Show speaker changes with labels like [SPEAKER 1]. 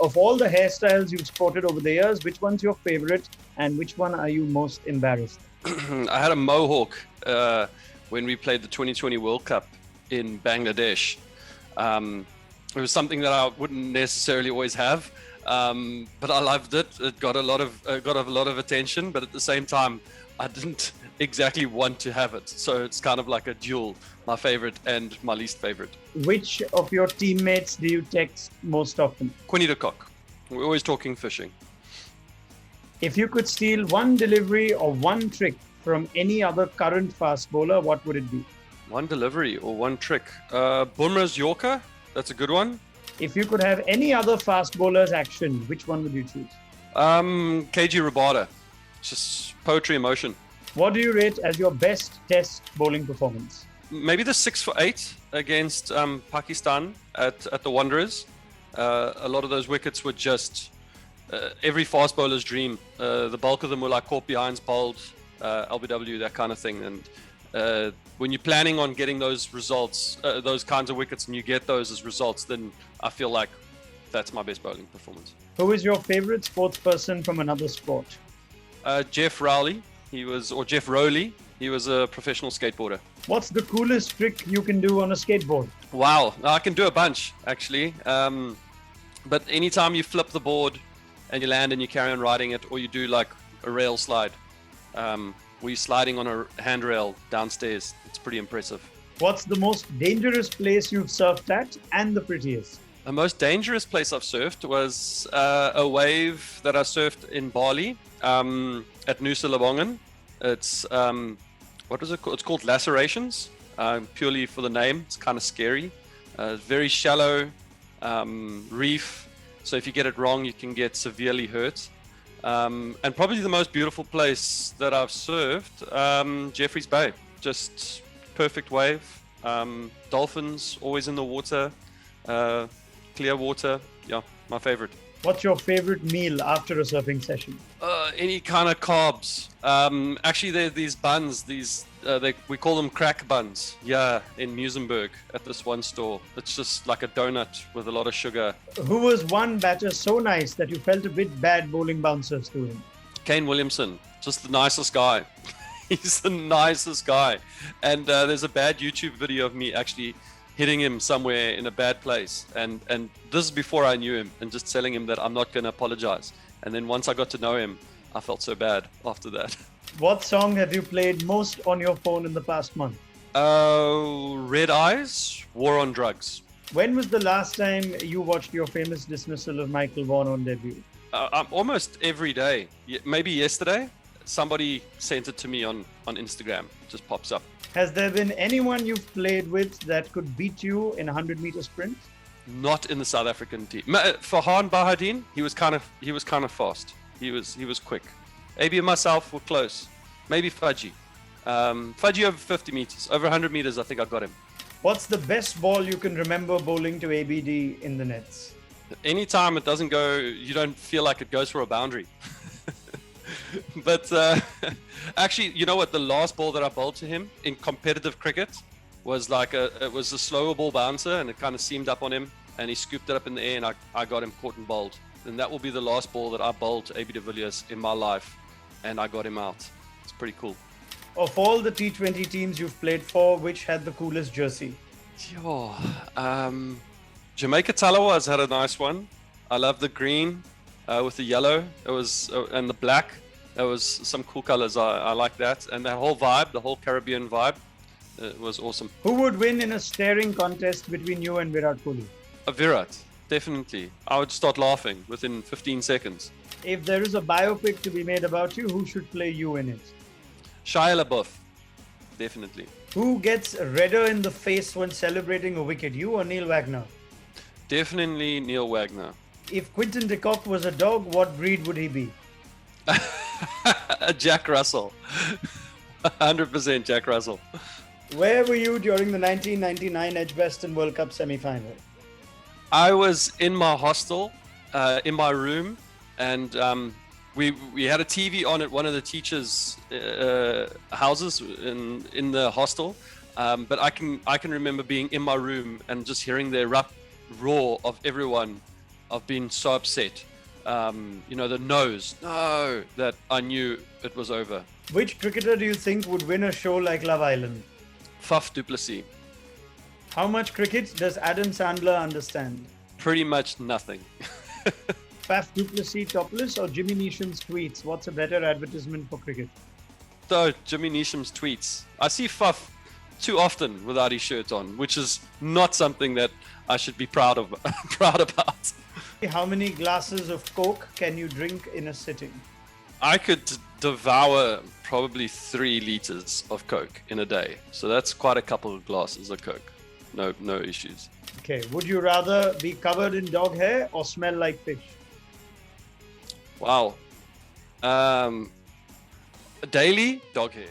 [SPEAKER 1] Of all the hairstyles you've sported over the years, which one's your favorite and which one are you most embarrassed?
[SPEAKER 2] I had a mohawk when we played the 2020 World Cup in Bangladesh. It was something that I wouldn't necessarily always have, but I loved it. It got a lot of attention, but at the same time, I didn't exactly want to have it. So it's kind of like a duel, my favorite and my least favorite.
[SPEAKER 1] Which of your teammates do you text most often?
[SPEAKER 2] Quinny de Kock. We're always talking fishing.
[SPEAKER 1] If you could steal one delivery or one trick from any other current fast bowler, what would it be?
[SPEAKER 2] One delivery or one trick. Bumrah's Yorker, that's a good one.
[SPEAKER 1] If you could have any other fast bowler's action, which one would you choose?
[SPEAKER 2] KG Rabada. Just poetry in motion.
[SPEAKER 1] What do you rate as your best test bowling performance?
[SPEAKER 2] Maybe the 6 for 8 against Pakistan at the Wanderers. A lot of those wickets were just every fast bowler's dream. The bulk of them were like caught behinds, bowled, LBW, that kind of thing. And when you're planning on getting those results, those kinds of wickets, and you get those as results, then I feel like that's my best bowling performance.
[SPEAKER 1] Who is your favorite sports person from another sport?
[SPEAKER 2] Jeff Rowley, Jeff Rowley. He was a professional skateboarder.
[SPEAKER 1] What's the coolest trick you can do on a skateboard?
[SPEAKER 2] Wow, I can do a bunch actually. But anytime you flip the board and you land and you carry on riding it, or you do like a rail slide, where you're sliding on a handrail downstairs, it's pretty impressive.
[SPEAKER 1] What's the most dangerous place you've surfed at and the prettiest?
[SPEAKER 2] The most dangerous place I've surfed was a wave that I surfed in Bali at Nusa Lembongan. It's what is it called? It's called Lacerations, purely for the name. It's kind of scary. Very shallow reef, so if you get it wrong, you can get severely hurt. And probably the most beautiful place that I've surfed, Jeffreys Bay. Just perfect wave. Dolphins always in the water. Clear water. Yeah, my favorite.
[SPEAKER 1] What's your favorite meal after a surfing session?
[SPEAKER 2] Any kind of carbs. Actually, there are these buns. We call them crack buns. Yeah, in Musenberg at this one store. It's just like a donut with a lot of sugar.
[SPEAKER 1] Who was one batter so nice that you felt a bit bad bowling bouncers to him?
[SPEAKER 2] Kane Williamson, just the nicest guy. He's the nicest guy. And there's a bad YouTube video of me actually hitting him somewhere in a bad place, and this is before I knew him, and just telling him that I'm not going to apologize. And then once I got to know him, I felt so bad after that.
[SPEAKER 1] What song have you played most on your phone in the past month?
[SPEAKER 2] Red Eyes, War on Drugs.
[SPEAKER 1] When was the last time you watched your famous dismissal of Michael Vaughan on debut?
[SPEAKER 2] Almost every day. Maybe yesterday, somebody sent it to me on Instagram. It just pops up.
[SPEAKER 1] Has there been anyone you've played with that could beat you in a 100-meter sprint?
[SPEAKER 2] Not in the South African team. Farhan Bahadin, he was kind of fast. He was quick. AB and myself were close. Maybe Fudgy. Fudgy over 50 meters. Over 100 meters, I think I got him.
[SPEAKER 1] What's the best ball you can remember bowling to ABD in the nets?
[SPEAKER 2] Anytime it doesn't go, you don't feel like it goes for a boundary. But actually, you know what? The last ball that I bowled to him in competitive cricket was it was a slower ball bouncer, and it kind of seamed up on him, and he scooped it up in the air, and I got him caught and bowled. And that will be the last ball that I bowled to AB de Villiers in my life, and I got him out. It's pretty cool.
[SPEAKER 1] Of all the T20 teams you've played for, which had the coolest jersey?
[SPEAKER 2] Jamaica Talawas had a nice one. I love the green with the yellow. It was and the black. There was some cool colors. I like that, and that whole vibe, the whole Caribbean vibe, was awesome.
[SPEAKER 1] Who would win in a staring contest between you and Virat Kohli?
[SPEAKER 2] Virat, definitely. I would start laughing within 15 seconds.
[SPEAKER 1] If there is a biopic to be made about you, who should play you in it?
[SPEAKER 2] Shia LaBeouf, definitely.
[SPEAKER 1] Who gets redder in the face when celebrating a wicket, you or Neil Wagner?
[SPEAKER 2] Definitely Neil Wagner.
[SPEAKER 1] If Quinton de Kock was a dog, what breed would he be?
[SPEAKER 2] Jack Russell. 100% Jack Russell.
[SPEAKER 1] Where were you during the 1999 Edgbaston World Cup semi-final?
[SPEAKER 2] I was in my hostel, in my room, and we had a TV on at one of the teachers' houses in the hostel. But I can remember being in my room and just hearing the roar of everyone I've been so upset. The nose, no, that I knew it was over.
[SPEAKER 1] Which cricketer do you think would win a show like Love Island?
[SPEAKER 2] Faf du Plessis.
[SPEAKER 1] How much cricket does Adam Sandler understand?
[SPEAKER 2] Pretty much nothing.
[SPEAKER 1] Faf du Plessis topless or Jimmy Neesham's tweets? What's a better advertisement for cricket?
[SPEAKER 2] So Jimmy Neesham's tweets. I see Faf too often without his shirt on, which is not something that I should be proud about.
[SPEAKER 1] How many glasses of Coke can you drink in a sitting?
[SPEAKER 2] I could devour probably 3 liters of Coke in a day. So that's quite a couple of glasses of Coke. No issues.
[SPEAKER 1] Okay. Would you rather be covered in dog hair or smell like fish?
[SPEAKER 2] Wow. Daily dog hair.